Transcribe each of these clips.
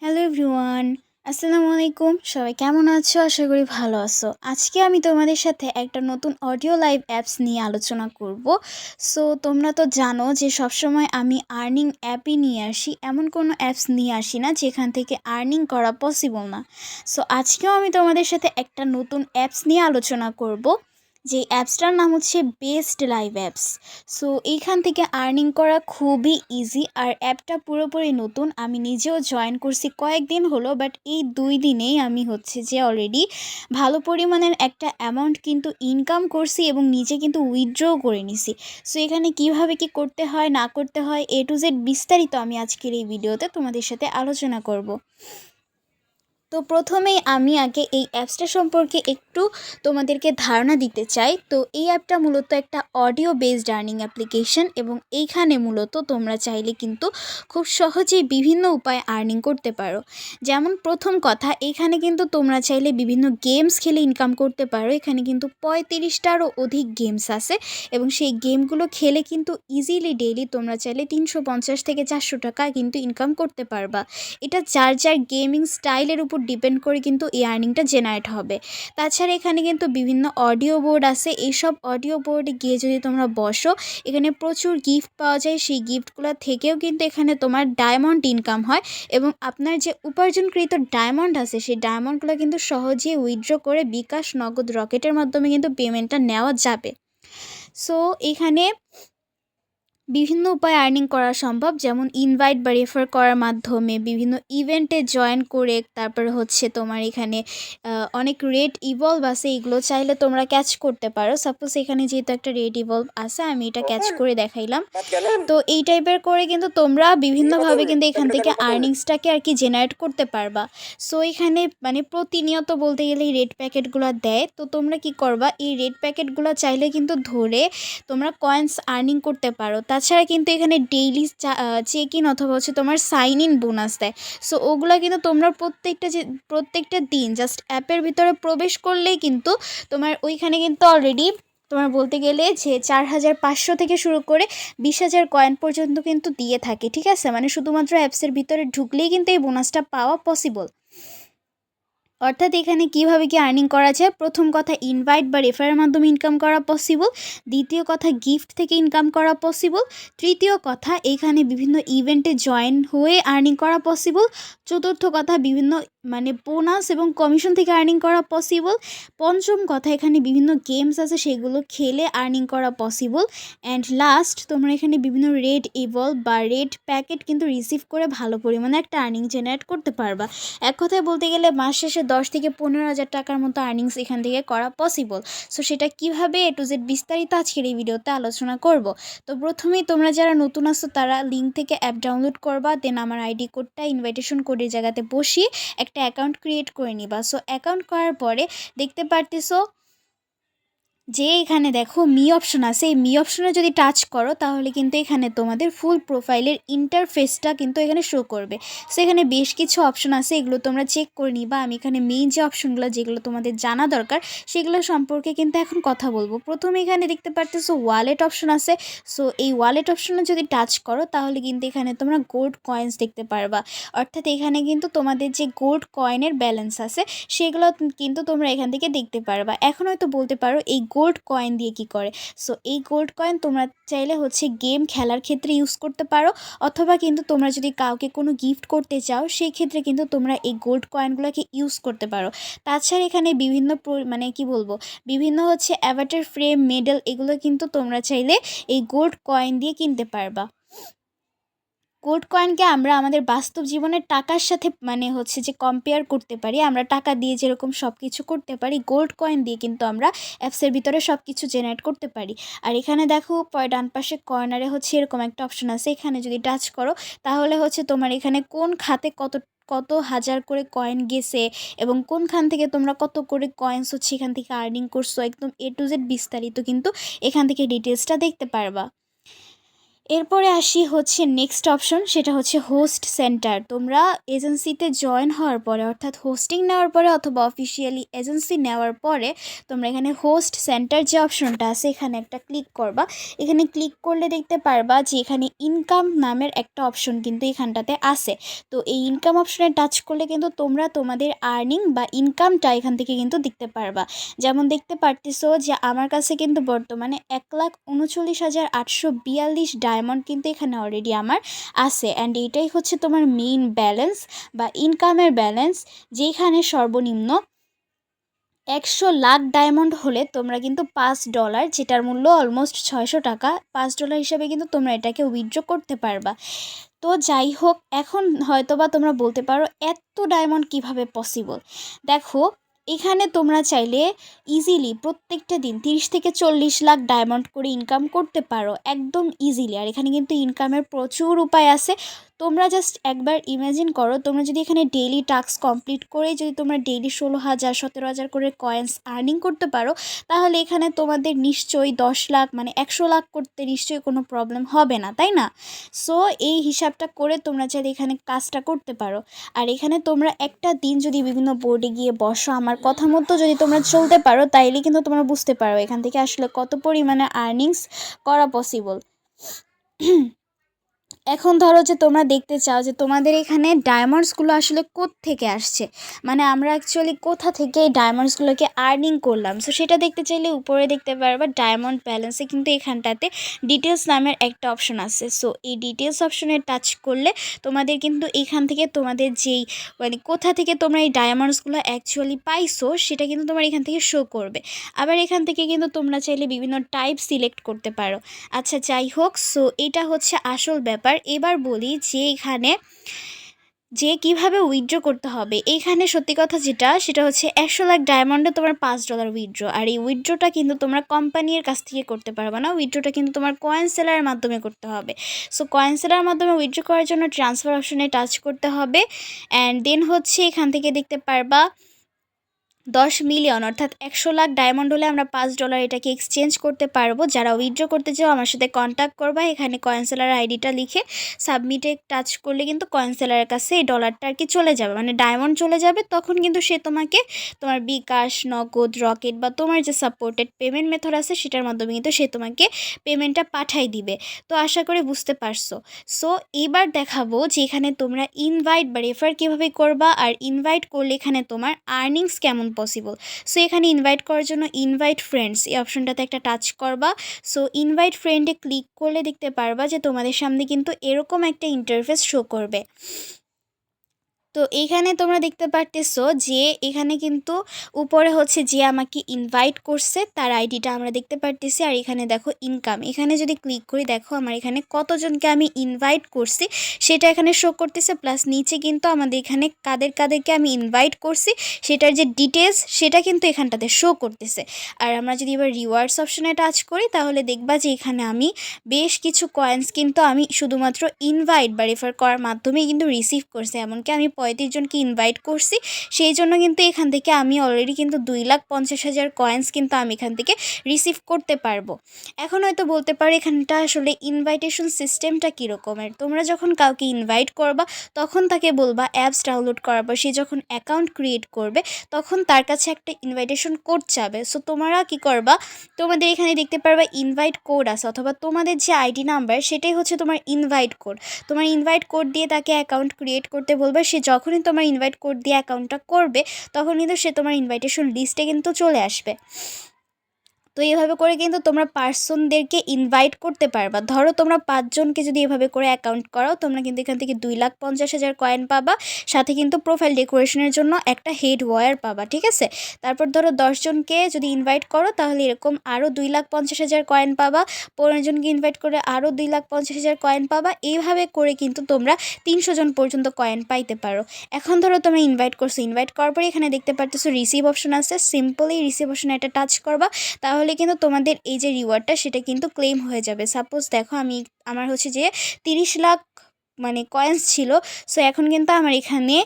Hello everyone, আসসালামু আলাইকুম। সবাই কেমন আছো? আশা করি ভালো আছো। আজকে আমি তোমাদের সাথে একটা নতুন অডিও লাইভ অ্যাপস নিয়ে আলোচনা করব। সো তোমরা তো জানো যে সবসময় আমি আর্নিং অ্যাপই নিয়ে আসি, এমন কোনো অ্যাপস নিয়ে আসি না যেখান থেকে আর্নিং করা পসিবল না। সো আজকেও আমি তোমাদের সাথে একটা নতুন অ্যাপস নিয়ে আলোচনা করব, যে অ্যাপসটার নাম হচ্ছে বেস্ট লাইভ অ্যাপস। সো এইখান থেকে আর্নিং করা খুবই ইজি, আর অ্যাপটা পুরোপুরি নতুন। আমি নিজেও জয়েন করছি কয়েকদিন হলো, বাট এই 2 দিনেই আমি হচ্ছে যে অলরেডি ভালো পরিমাণের একটা অ্যামাউন্ট কিন্তু ইনকাম করছি এবং নিজে কিন্তু উইথড্রও করে নিছি। সো এখানে কিভাবে কি করতে হয় না করতে হয় A to Z বিস্তারিত আমি আজকের এই ভিডিওতে তোমাদের সাথে আলোচনা করব। তো প্রথমেই আমি আগে এই অ্যাপসটা সম্পর্কে একটু তোমাদেরকে ধারণা দিতে চাই। তো এই অ্যাপটা মূলত একটা অডিও বেসড আর্নিং অ্যাপ্লিকেশন, এবং এইখানে মূলত তোমরা চাইলে কিন্তু খুব সহজেই বিভিন্ন উপায়ে আর্নিং করতে পারো। যেমন প্রথম কথা, এখানে কিন্তু তোমরা চাইলে বিভিন্ন গেমস খেলে ইনকাম করতে পারো। এখানে কিন্তু 35টারও অধিক গেমস আছে, এবং সেই গেমগুলো খেলে কিন্তু ইজিলি ডেইলি তোমরা চাইলে 350 থেকে 400 টাকা কিন্তু ইনকাম করতে পারবা। এটা যার যার গেমিং স্টাইলের উপর ডিপেন্ড করে কিন্তু এই আর্নিংটা জেনারেট হবে। তাছাড়া এখানে কিন্তু বিভিন্ন অডিও বোর্ড আছে। এইসব অডিও বোর্ডে গিয়ে যদি তোমরা বসো, এখানে প্রচুর গিফট পাওয়া যায়। সেই গিফটগুলো থেকেও কিন্তু এখানে তোমার ডায়মন্ড ইনকাম হয়, এবং আপনার যে উপার্জনকৃত ডায়মন্ড আছে সেই ডায়মন্ডগুলো কিন্তু সহজেই উইথড্র করে বিকাশ, নগদ, রকেটের মাধ্যমে কিন্তু পেমেন্টটা নেওয়া যাবে। সো এখানে বিভিন্ন উপায়ে আর্নিং করা সম্ভব, যেমন ইনভাইট বা রেফার করার মাধ্যমে, বিভিন্ন ইভেন্টে জয়েন করে, তারপরে হচ্ছে তোমার এখানে অনেক রেড ইভলভ আছে, এগুলো চাইলে তোমরা ক্যাচ করতে পারো। সাপোজ এখানে যেহেতু একটা রেড ইভলভ আছে, আমি এটা ক্যাচ করে দেখাইলাম। তো এই টাইপের করে কিন্তু তোমরা বিভিন্নভাবে কিন্তু এখান থেকে আর্নিংসটাকে আর কি জেনারেট করতে পারবা। সো এখানে মানে প্রতিনিয়ত বলতে গেলে এই রেড প্যাকেটগুলো দেয়। তো তোমরা কি করবা, এই রেড প্যাকেটগুলো চাইলে কিন্তু ধরে তোমরা কয়েন্স আর্নিং করতে পারো। তাছাড়া কিন্তু এখানে ডেইলি চেক ইন অথবা হচ্ছে তোমার সাইন ইন বোনাস দেয়। সো ওগুলো কিন্তু তোমরা প্রত্যেকটা দিন জাস্ট অ্যাপের ভিতরে প্রবেশ করলেই কিন্তু তোমার ওইখানে কিন্তু অলরেডি তোমার বলতে গেলে যে 4500 থেকে শুরু করে 20,000 কয়েন পর্যন্ত কিন্তু দিয়ে থাকে। ঠিক আছে, মানে শুধুমাত্র অ্যাপসের ভিতরে ঢুকলেই কিন্তু এই বোনাসটা পাওয়া পসিবল। অর্থাৎ এখানে কিভাবে কি আর্নিং করা যায়, প্রথম কথা ইনভাইট বা রেফারের মাধ্যমে ইনকাম করা পসিবল, দ্বিতীয় কথা গিফট থেকে ইনকাম করা পসিবল, তৃতীয় কথা এখানে বিভিন্ন ইভেন্টে জয়েন হয়ে আর্নিং করা পসিবল, চতুর্থ কথা বিভিন্ন মানে বোনাস এবং কমিশন থেকে আর্নিং করা পসিবল, পঞ্চম কথা এখানে বিভিন্ন গেমস আছে সেগুলো খেলে আর্নিং করা পসিবল, অ্যান্ড লাস্ট তোমরা এখানে বিভিন্ন রেড ইভলভ বা রেড প্যাকেট কিন্তু রিসিভ করে ভালো পরিমাণে একটা আর্নিং জেনারেট করতে পারবা। এক কথায় বলতে গেলে মাস শেষে 10 থেকে 15,000 টাকার মতো আর্নিংস এখান থেকে করা পসিবল। সো সেটা কিভাবে A to Z বিস্তারিত আজকের এই ভিডিওতে আলোচনা করব। তো প্রথমেই তোমরা যারা নতুন আসছো তারা লিঙ্ক থেকে অ্যাপ ডাউনলোড করবা, দেন আমার আইডি কোডটা ইনভাইটেশন কোডের জায়গাতে বসিয়ে একটা অ্যাকাউন্ট ক্রিয়েট করে নিবা। সো অ্যাকাউন্ট করার পরে দেখতে পারতেছো যে এখানে দেখো মি অপশন আছে, এই মি অপশনে যদি টাচ করো তাহলে কিন্তু এখানে তোমাদের ফুল প্রোফাইলের ইন্টারফেসটা কিন্তু এখানে শো করবে। সেখানে বেশ কিছু অপশন আছে, এগুলো তোমরা চেক করে নিবা। আমি এখানে মেইন যে অপশনগুলো যেগুলো তোমাদের জানা দরকার সেগুলো সম্পর্কে কিন্তু এখন কথা বলবো। প্রথমে এখানে দেখতে পারতেছো ওয়ালেট অপশন আছে। সো এই ওয়ালেট অপশনে যদি টাচ করো তাহলে কিন্তু এখানে তোমরা গোল্ড কয়েন্স দেখতে পারবা। অর্থাৎ এখানে কিন্তু তোমাদের যে গোল্ড কয়েনের ব্যালেন্স আছে সেগুলো কিন্তু তোমরা এখান থেকে দেখতে পারবা। এখন হয়তো বলতে পারো এই গোল্ড কয়েন দিয়ে কি করে। সো এই গোল্ড কয়েন তোমরা চাইলে হচ্ছে গেম খেলার ক্ষেত্রে ইউজ করতে পারো, অথবা কিন্তু তোমরা যদি কাউকে কোনো গিফট করতে চাও সেই ক্ষেত্রে কিন্তু তোমরা এই গোল্ড কয়েনগুলোকে ইউজ করতে পারো। তাছাড়া এখানে বিভিন্ন মানে কি বলবো, বিভিন্ন হচ্ছে অ্যাভাটার ফ্রেম, মেডেল, এগুলো কিন্তু তোমরা চাইলে এই গোল্ড কয়েন দিয়ে কিনতে পারবা। গোল্ড কয়েনকে আমরা আমাদের বাস্তব জীবনের টাকার সাথে মানে হচ্ছে যে কম্পেয়ার করতে পারি। আমরা টাকা দিয়ে যেরকম সব কিছু করতে পারি, গোল্ড কয়েন দিয়ে কিন্তু আমরা অ্যাপসের ভিতরে সব কিছু জেনারেট করতে পারি। আর এখানে দেখো ডান পাশে কর্নারে হচ্ছে এরকম একটা অপশন আছে, এখানে যদি টাচ করো তাহলে হচ্ছে তোমার এখানে কোন খাতে কত কত হাজার করে কয়েন গেছে এবং কোনখান থেকে তোমরা কত করে কয়েন্স হচ্ছে এখান থেকে আর্নিং করছো, একদম A to Z বিস্তারিত কিন্তু এখান থেকে ডিটেলসটা দেখতে পারবা। এরপরে আসি হচ্ছে নেক্সট অপশন, সেটা হচ্ছে হোস্ট সেন্টার। তোমরা এজেন্সিতে জয়েন হওয়ার পরে অর্থাৎ হোস্টিং নেওয়ার পরে অথবা অফিসিয়ালি এজেন্সি নেওয়ার পরে তোমরা এখানে হোস্ট সেন্টার যে অপশনটা আছে এখানে একটা ক্লিক করবা। এখানে ক্লিক করলে দেখতে পারবা যে এখানে ইনকাম নামের একটা অপশন কিন্তু এখানটাতে আছে। তো এই ইনকাম অপশনে টাচ করলে কিন্তু তোমরা তোমাদের আর্নিং বা ইনকামটা এখান থেকে কিন্তু দেখতে পারবা। যেমন দেখতে পারতেছো যে আমার কাছে কিন্তু বর্তমানে 1,39,842 ডায়মন্ড কিন্তু এখানে অলরেডি আমার আছে। অ্যান্ড এটাই হচ্ছে তোমার মেইন ব্যালেন্স বা ইনকামের ব্যালেন্স, যেখানে সর্বনিম্ন 100 লাখ ডায়মন্ড হলে তোমরা কিন্তু $5, যেটার মূল্য অলমোস্ট 600 টাকা, $5 হিসাবে কিন্তু তোমরা এটাকে উইথড্র করতে পারবা। তো যাই হোক, এখন হয়তোবা তোমরা বলতে পারো এত ডায়মন্ড কিভাবে পসিবল। দেখো, এখানে তোমরা চাইলে ইজিলি প্রত্যেকটা দিন 30 থেকে 40 লাখ ডায়মন্ড করে ইনকাম করতে পারো একদম ইজিলি। আর এখানে কিন্তু ইনকামের প্রচুর উপায় আছে। তোমরা জাস্ট একবার ইমাজিন করো, তোমরা যদি এখানে ডেইলি টাস্ক কমপ্লিট করে যদি তোমরা ডেইলি 16,000 17,000 করে কয়েন্স আর্নিং করতে পারো, তাহলে এখানে তোমাদের নিশ্চয়ই 10 লাখ মানে 100 লাখ করতে নিশ্চয়ই কোনো প্রবলেম হবে না, তাই না? সো এই হিসাবটা করে তোমরা চাইলে এখানে কাজটা করতে পারো। আর এখানে তোমরা একটা দিন যদি বিভিন্ন বোর্ডে গিয়ে বসো, আমার কথা মতো যদি তোমরা চলতে পারো, তাইলে কিন্তু তোমরা বুঝতে পারো এখান থেকে আসলে কত পরিমাণে আর্নিংস করা পসিবল। এখন ধরো যে তোমরা দেখতে চাও যে তোমাদের এখানে ডায়মন্ডসগুলো আসলে থেকে আসছে, মানে আমরা অ্যাকচুয়ালি কোথা থেকে এই ডায়মন্ডসগুলোকে আর্নিং করলাম। সো সেটা দেখতে চাইলে উপরে দেখতে পারবা ডায়মন্ড ব্যালেন্সে কিন্তু এখানটাতে ডিটেলস নামের একটা অপশন আছে। সো এই ডিটেলস অপশনে টাচ করলে তোমাদের কিন্তু এখান থেকে তোমাদের যেই মানে কোথা থেকে তোমরা এই ডায়মন্ডসগুলো অ্যাকচুয়ালি পাইছো সেটা কিন্তু তোমার এখান থেকে শো করবে। আবার এখান থেকে কিন্তু তোমরা চাইলে বিভিন্ন টাইপ সিলেক্ট করতে পারো। আচ্ছা যাই হোক, সো এটা হচ্ছে আসল ব্যাপার। এবার বলি যে এখানে যে কিভাবে উইথড্র করতে হবে। এইখানে সত্যি কথা যেটা, সেটা হচ্ছে 100 লাখ ডায়মন্ডে তোমার $5 উইথড্র। আর এই উইথড্রটা কিন্তু তোমরা কোম্পানির কাছ থেকে করতে পারবে না, উইথড্রটা কিন্তু তোমার কয়েন সেলারের মাধ্যমে করতে হবে। সো কয়েন সেলারের মাধ্যমে উইথড্র করার জন্য ট্রান্সফার অপশনে টাচ করতে হবে। অ্যান্ড দেন হচ্ছে এখান থেকে দেখতে পারবা 10 মিলিয়ন অর্থাৎ 100 লাখ ডায়মন্ড হলে আমরা $5 এটাকে এক্সচেঞ্জ করতে পারবো। যারা উইথড্র করতে চাও আমার সাথে কন্ট্যাক্ট করবা। এখানে কয়েন সেলার আইডিটা লিখে সাবমিটে টাচ করলে কিন্তু কয়েন সেলারের কাছে এই ডলারটা আর কি চলে যাবে, মানে ডায়মন্ড চলে যাবে। তখন কিন্তু সে তোমাকে তোমার বিকাশ, নগদ, রকেট বা তোমার যে সাপোর্টেড পেমেন্ট মেথড আছে সেটার মাধ্যমে কিন্তু সে তোমাকে পেমেন্টটা পাঠাই দিবে। তো আশা করি বুঝতে পারছো। সো এবার দেখাবো যে এখানে তোমরা ইনভাইট বা রেফার কীভাবে করবা, আর ইনভাইট করলে এখানে তোমার আর্নিংস কেমন পসিবল। সো এখানে ইনভাইট করার জন্য ইনভাইট ফ্রেন্ডস এই অপশনটাতে একটা টাচ করবা। সো ইনভাইট ফ্রেন্ডে ক্লিক করলে দেখতে পারবা যে তোমাদের সামনে কিন্তু এরকম একটা ইন্টারফেস শো করবে। তো এইখানে তোমরা দেখতে পারতেছো যে এখানে কিন্তু উপরে হচ্ছে যে আমাকে ইনভাইট করছে তার আইডিটা আমরা দেখতে পারতেছি। আর এখানে দেখো ইনকাম, এখানে যদি ক্লিক করি দেখো আমার এখানে কতজনকে আমি ইনভাইট করছি সেটা এখানে শো করতেছে। প্লাস নিচে কিন্তু আমাদের এখানে কাদেরকে আমি ইনভাইট করছি সেটার যে ডিটেলস সেটা কিন্তু এখানটাতে শো করতেছে। আর আমরা যদি এবার রিওয়ার্ডস অপশনে টাচ করি তাহলে দেখবা যে এখানে আমি বেশ কিছু কয়েন্স কিন্তু আমি শুধুমাত্র ইনভাইট বা রেফার করার মাধ্যমেই কিন্তু রিসিভ করছি। এমনকি আমি 35 জনকে ইনভাইট করছি, সেই জন্য কিন্তু এখান থেকে আমি অলরেডি কিন্তু 2,50,000 কয়েন্স কিন্তু আমি এখান থেকে রিসিভ করতে পারবো। এখন হয়তো বলতে পারি এখানটা আসলে ইনভাইটেশন সিস্টেমটা কীরকমের। তোমরা যখন কাউকে ইনভাইট করবা তখন তাকে বলবা অ্যাপস ডাউনলোড করার পর সে যখন অ্যাকাউন্ট ক্রিয়েট করবে তখন তার কাছে একটা ইনভাইটেশন কোড চাবে। সো তোমরা কী করবা, তোমাদের এখানে দেখতে পারবা ইনভাইট কোড আছে অথবা তোমাদের যে আইডি নাম্বার সেটাই হচ্ছে তোমার ইনভাইট কোড। তোমার ইনভাইট কোড দিয়ে তাকে অ্যাকাউন্ট ক্রিয়েট করতে বলবে। সে যখনই তোমার ইনভাইট কোড দিয়ে অ্যাকাউন্টটা করবে তখন কিন্তু সে তোমার ইনভাইটেশন লিস্টে কিন্তু চলে আসবে। তো এইভাবে করে কিন্তু তোমরা পার্সনদেরকে ইনভাইট করতে পারবা। ধরো তোমরা 5 জনকে যদি এভাবে করে অ্যাকাউন্ট করাও তোমরা কিন্তু এখান থেকে 2,50,000 কয়েন পাবা, সাথে কিন্তু প্রোফাইল ডেকোরেশনের জন্য একটা হেড ওয়্যার পাবা, ঠিক আছে। তারপর ধরো 10 জনকে যদি ইনভাইট করো তাহলে এরকম আরও 2,50,000 কয়েন পাবা। 15 জনকে ইনভাইট করে আরও 2,50,000 কয়েন পাবা। এইভাবে করে কিন্তু তোমরা 300 জন পর্যন্ত কয়েন পাইতে পারো। এখন ধরো তোমরা ইনভাইট করছো, ইনভাইট করার পরে এখানে দেখতে পারতেছো রিসিভ অপশন আছে। সিম্পলি রিসিভ অপশনে একটা টাচ করবা, তাহলে কিন্তু তোমাদের এই যে রিওয়ার্ডটা সেটা কিন্তু ক্লেম হয়ে যাবে। সাপোজ দেখো আমার হচ্ছে যে 30 লাখ মানে কয়েন্স ছিল। সো এখন কিন্তু আমার এখানে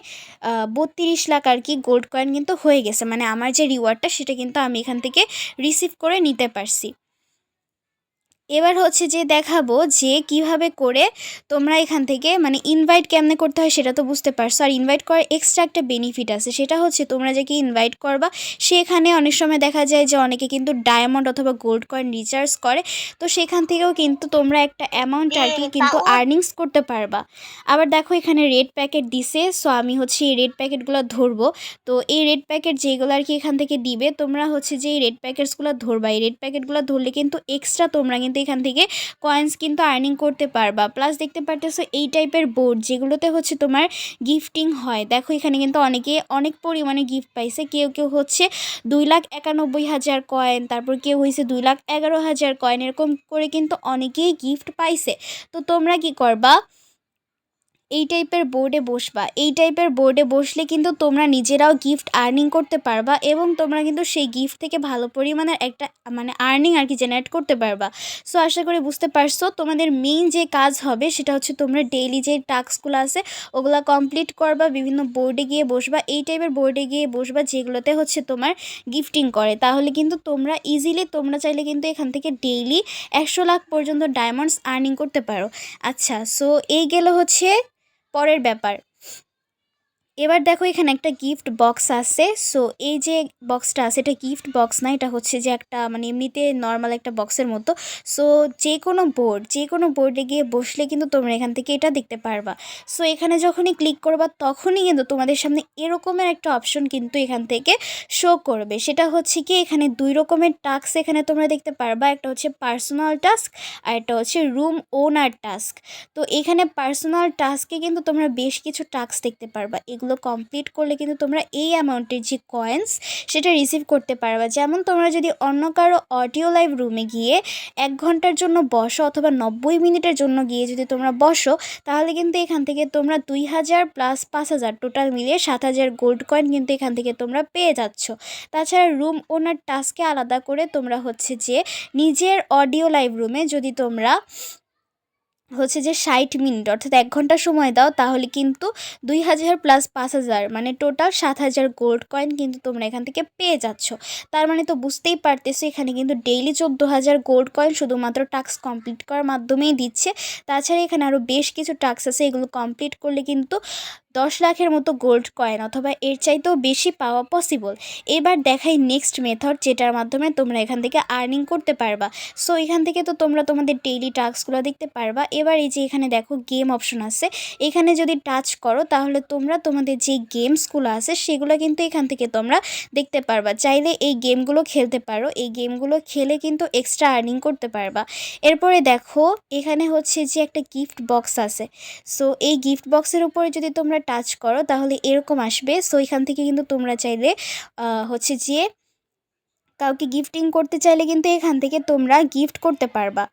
32 লাখ আর কি গোল্ড কয়েন কিন্তু হয়ে গেছে, মানে আমার যে রিওয়ার্ডটা সেটা কিন্তু আমি এখান থেকে রিসিভ করে নিতে পারছি। এবার হচ্ছে যে দেখাবো যে কিভাবে করে তোমরা এখান থেকে মানে ইনভাইট কেমনে করতে হয় সেটা তো বুঝতে পারছো। আর ইনভাইট করার এক্সট্রা একটা বেনিফিট আছে, সেটা হচ্ছে তোমরা যাকে ইনভাইট করবা সেখানে অনেক সময় দেখা যায় যে অনেকে কিন্তু ডায়মন্ড অথবা গোল্ড কয়েন রিচার্জ করে, তো সেখান থেকেও কিন্তু তোমরা একটা অ্যামাউন্ট আর কি কিন্তু আর্নিংস করতে পারবা। আবার দেখো এখানে রেড প্যাকেট দিছে, সো আমি হচ্ছে এই রেড প্যাকেটগুলো ধরবো। তো এই রেড প্যাকেট যেগুলো আর কি এখান থেকে দিবে, তোমরা হচ্ছে যে এই রেড প্যাকেটসগুলো ধরবা। এই রেড প্যাকেটগুলো ধরলে কিন্তু এক্সট্রা তোমরা কিন্তু এখান থেকে কয়েন্স কিন্তু আর্নিং করতে পারবা। প্লাস দেখতে পারতেছো এই টাইপের বোর্ড যেগুলোতে হচ্ছে তোমার গিফটিং হয়, দেখো এখানে কিন্তু অনেকে অনেক পরিমাণে গিফট পাইছে। কেউ কেউ হচ্ছে 2,91,000 কয়েন, তারপর কেউ হয়েছে 2,11,000 কয়েন, এরকম করে কিন্তু অনেকেই গিফট পাইছে। তো তোমরা কি করবা, এই টাইপের বোর্ডে বসবা। এই টাইপের বোর্ডে বসলে কিন্তু তোমরা নিজেরাও গিফট আর্নিং করতে পারবা এবং তোমরা কিন্তু সেই গিফট থেকে ভালো পরিমাণের একটা মানে আর্নিং আর কি জেনারেট করতে পারবা। সো আশা করি বুঝতে পারছো। তোমাদের মেইন যে কাজ হবে সেটা হচ্ছে তোমরা ডেইলি যে টাস্কগুলো আছে ওগুলো কমপ্লিট করবা, বিভিন্ন বোর্ডে গিয়ে বসবা, এই টাইপের বোর্ডে গিয়ে বসবা যেগুলোতে হচ্ছে তোমার গিফটিং করে। তাহলে কিন্তু তোমরা ইজিলি তোমরা চাইলে কিন্তু এখান থেকে ডেইলি 100 লাখ পর্যন্ত ডায়মন্ডস আর্নিং করতে পারো। আচ্ছা, সো এই গেল হচ্ছে পরের ব্যাপার। এবার দেখো এখানে একটা গিফট বক্স আছে। সো এই যে বক্সটা আছে এটা গিফট বক্স না, এটা হচ্ছে যে একটা মানে এমনিতে নর্মাল একটা বক্সের মতো। সো যে কোনো বোর্ডে গিয়ে বসলে কিন্তু তোমরা এখান থেকে এটা দেখতে পারবা। সো এখানে যখনই ক্লিক করবা তখনই কিন্তু তোমাদের সামনে এরকমের একটা অপশন কিন্তু এখান থেকে শো করবে। সেটা হচ্ছে কি এখানে 2 রকমের টাস্ক এখানে তোমরা দেখতে পারবা, একটা হচ্ছে পার্সোনাল টাস্ক আর একটা হচ্ছে রুম ওনার টাস্ক। তো এখানে পার্সোনাল টাস্কে কিন্তু তোমরা বেশ কিছু টাস্ক দেখতে পারবা, এগুলো কমপ্লিট করলে কিন্তু তোমরা এই অ্যামাউন্টের যে কয়েন্স সেটা রিসিভ করতে পারবা। যেমন তোমরা যদি অন্য কারো অডিও লাইভ রুমে গিয়ে 1 ঘন্টার জন্য বসো অথবা 90 মিনিটের জন্য গিয়ে যদি তোমরা বসো, তাহলে কিন্তু এখান থেকে তোমরা 2,000 প্লাস 5,000 টোটাল মিলিয়ে 7,000 গোল্ড কয়েন কিন্তু এখান থেকে তোমরা পেয়ে যাচ্ছ। তাছাড়া রুম ওনার টাস্কে আলাদা করে তোমরা হচ্ছে যে নিজের অডিও লাইভ রুমে যদি তোমরা হচ্ছে যে 60 মিনিট অর্থাৎ 1 ঘন্টা সময় দাও, তাহলে কিন্তু 2,000 প্লাস 5,000 মানে টোটাল 7,000 গোল্ড কয়েন কিন্তু তোমরা এখান থেকে পেয়ে যাচ্ছ। তার মানে তো বুঝতেই পারতেছো এখানে কিন্তু ডেইলি 14,000 গোল্ড কয়েন শুধুমাত্র টাস্ক কমপ্লিট করার মাধ্যমেই দিচ্ছে। তাছাড়া এখানে আরও বেশ কিছু টাস্ক আছে, এগুলো কমপ্লিট করলে কিন্তু 10 লাখের মতো গোল্ড কয়েন অথবা এর চাইতেও বেশি পাওয়া পসিবল। এবার দেখাই নেক্সট মেথড যেটার মাধ্যমে তোমরা এখান থেকে আর্নিং করতে পারবা। সো এখান থেকে তো তোমরা তোমাদের ডেইলি টাস্কগুলো দেখতে পারবা। এবার এই যে এখানে দেখো গেম অপশন আছে, এখানে যদি টাচ করো তাহলে তোমরা তোমাদের যে গেমসগুলো আছে সেগুলো কিন্তু এখান থেকে তোমরা দেখতে পারবা। চাইলে এই গেমগুলো খেলতে পারো, এই গেমগুলো খেলে কিন্তু এক্সট্রা আর্নিং করতে পারবা। এরপরে দেখো এখানে হচ্ছে যে একটা গিফট বক্স আছে। সো এই গিফট বক্সের উপরে যদি তোমরা টাচ করো তাহলে এরকম আসবে। সো এখান থেকে কিন্তু তোমরা চাইলে হচ্ছে যে কাউকে গিফটিং করতে চাইলে কিন্তু এখান থেকে তোমরা গিফট করতে পারবা।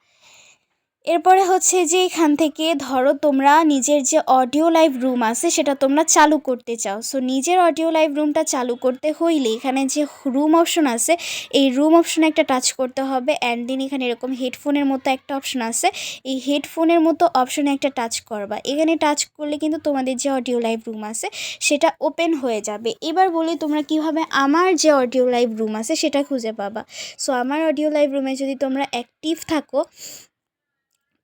এরপরে হচ্ছে যে এখান থেকে ধরো তোমরা নিজের যে অডিও লাইভ রুম আছে সেটা তোমরা চালু করতে চাও। সো নিজের অডিও লাইভ রুমটা চালু করতে হইলে এখানে যে রুম অপশন আছে এই রুম অপশনে একটা টাচ করতে হবে। অ্যান্ড দেন এখানে এরকম হেডফোনের মতো একটা অপশন আছে, এই হেডফোনের মতো অপশনে একটা টাচ করবা। এখানে টাচ করলে কিন্তু তোমাদের যে অডিও লাইভ রুম আছে সেটা ওপেন হয়ে যাবে। এবার বলি তোমরা কিভাবে আমার যে অডিও লাইভ রুম আছে সেটা খুঁজে পাবা। সো আমার অডিও লাইভ রুমে যদি তোমরা অ্যাক্টিভ থাকো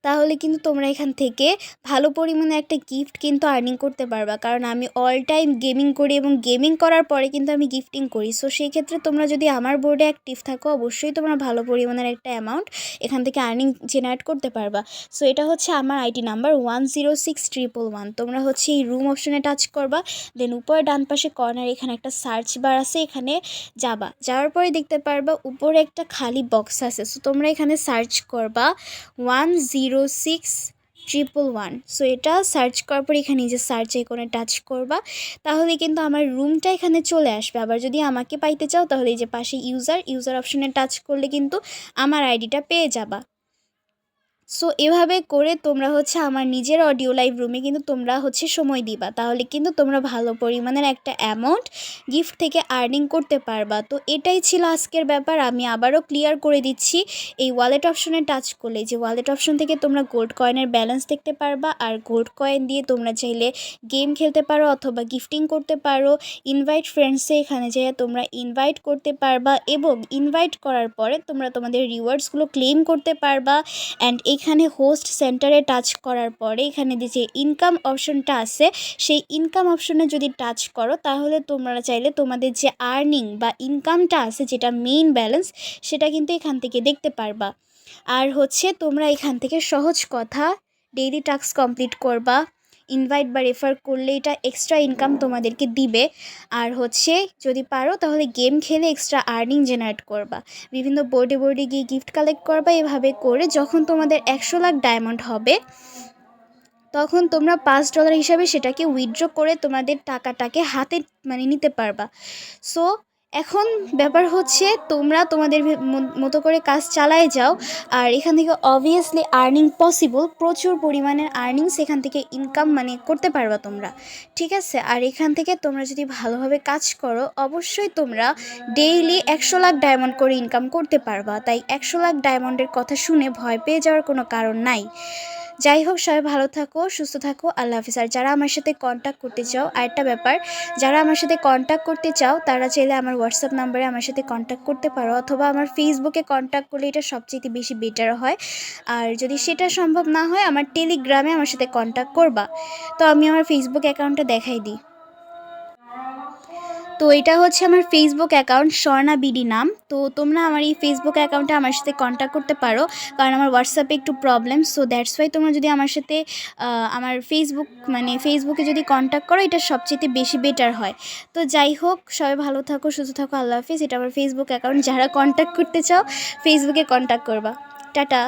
তাহলে কিন্তু তোমরা এখান থেকে ভালো পরিমাণে একটা গিফট কিন্তু আর্নিং করতে পারবা, কারণ আমি অল টাইম গেমিং করি এবং গেমিং করার পরে কিন্তু আমি গিফটিং করি। সো সেই ক্ষেত্রে তোমরা যদি আমার বোর্ডে অ্যাক্টিভ থাকো অবশ্যই তোমরা ভালো পরিমাণের একটা অ্যামাউন্ট এখান থেকে আর্নিং জেনারেট করতে পারবা। সো এটা হচ্ছে আমার আইডি নাম্বার 106111। তোমরা হচ্ছে এই রুম অপশনে টাচ করবা, দেন উপরে ডান পাশে কর্নার এখানে একটা সার্চ বার আছে, এখানে যাওয়ার পরে দেখতে পারবা উপরে একটা খালি বক্স আছে। সো তোমরা এখানে সার্চ করবা 106111। সো এটা সার্চ করার পর এখানে যে সার্চ আইকনে টাচ করবা, তাহলে কিন্তু আমার রুমটা এখানে চলে আসবে। আবার যদি আমাকে পাইতে চাও তাহলে এই যে পাশে ইউজার অপশনে টাচ করলে কিন্তু আমার আইডিটা পেয়ে যাবা। সো এভাবে করে তোমরা হচ্ছে আমার নিজের অডিও লাইভ রুমে কিন্তু তোমরা হচ্ছে সময় দিবা, তাহলে কিন্তু তোমরা ভালো পরিমাণের একটা অ্যামাউন্ট গিফট থেকে আর্নিং করতে পারবা। তো এটাই ছিল আজকের ব্যাপার। আমি আবারও ক্লিয়ার করে দিচ্ছি, এই ওয়ালেট অপশনে টাচ করলে যে ওয়ালেট অপশন থেকে তোমরা গোল্ড কয়েনের ব্যালেন্স দেখতে পারবা, আর গোল্ড কয়েন দিয়ে তোমরা চাইলে গেম খেলতে পারো অথবা গিফটিং করতে পারো। ইনভাইট ফ্রেন্ডসে এখানে যেয়ে তোমরা ইনভাইট করতে পারবা এবং ইনভাইট করার পরে তোমরা তোমাদের রিওয়ার্ডসগুলো ক্লেম করতে পারবা। অ্যান্ড এখানে হোস্ট সেন্টারে টাচ করার পরে এখানে যে ইনকাম অপশনটা আছে, সেই ইনকাম অপশনে যদি টাচ করো তাহলে তোমরা চাইলে তোমাদের যে আর্নিং বা ইনকামটা আছে, যেটা মেইন ব্যালেন্স, সেটা কিন্তু এখান থেকে দেখতে পারবা। আর হচ্ছে তোমরা এখান থেকে সহজ কথা ডেইলি টাস্ক কমপ্লিট করবা, ইনভাইট বা রেফার করলে এটা এক্সট্রা ইনকাম তোমাদেরকে দিবে। আর হচ্ছে যদি পারো তাহলে গেম খেলে এক্সট্রা আর্নিং জেনারেট করবা, বিভিন্ন বোর্ডে গিয়ে গিফট কালেক্ট করবা। এভাবে করে যখন তোমাদের 100 লাখ ডায়মন্ড হবে তখন তোমরা $5 হিসাবে সেটাকে উইথড্র করে তোমাদের টাকাটাকে হাতে নিতে পারবা। সো এখন ব্যাপার হচ্ছে তোমরা তোমাদের মতো করে কাজ চালায় যাও, আর এখান থেকে অবভিয়াসলি আর্নিং পসিবল, প্রচুর পরিমাণের আর্নিংস এখান থেকে ইনকাম করতে পারবা তোমরা, ঠিক আছে। আর এখান থেকে তোমরা যদি ভালোভাবে কাজ করো অবশ্যই তোমরা ডেইলি 100 লাখ ডায়মন্ড করে ইনকাম করতে পারবা। তাই 100 লাখ ডায়মন্ডের কথা শুনে ভয় পেয়ে যাওয়ার কোনো কারণ নাই। যাই হোক, সবাই ভালো থাকো, সুস্থ থাকো, আল্লাহ হাফিজ। আর যারা আমার সাথে কন্ট্যাক্ট করতে চাও, আরেকটা ব্যাপার, যারা আমার সাথে কন্ট্যাক্ট করতে চাও তারা চাইলে আমার হোয়াটসঅ্যাপ নাম্বারে আমার সাথে কন্ট্যাক্ট করতে পারো, অথবা আমার ফেসবুকে কন্ট্যাক্ট করলে এটা সবচেয়ে বেশি বেটার হয়। আর যদি সেটা সম্ভব না হয় আমার টেলিগ্রামে আমার সাথে কন্ট্যাক্ট করবা। তো আমি আমার ফেসবুক অ্যাকাউন্টটা দেখাই দিই। তো এটা হচ্ছে আমার ফেসবুক অ্যাকাউন্ট, স্বর্ণা বিডি নাম। তো তোমরা আমার এই ফেসবুক অ্যাকাউন্টে আমার সাথে কন্ট্যাক্ট করতে পারো, কারণ আমার হোয়াটসঅ্যাপে একটু প্রবলেম। সো দ্যাটস ওয়াই তোমরা যদি আমার সাথে আমার ফেসবুকে যদি কন্ট্যাক্ট করো এটা সবচেয়ে বেশি বেটার হয়। তো যাই হোক, সবাই ভালো থাকো, সুস্থ থাকো, আল্লাহ হাফিজ। এটা আমার ফেসবুক অ্যাকাউন্ট, যারা কন্ট্যাক্ট করতে চাও ফেসবুকে কন্ট্যাক্ট করবা। টাটা।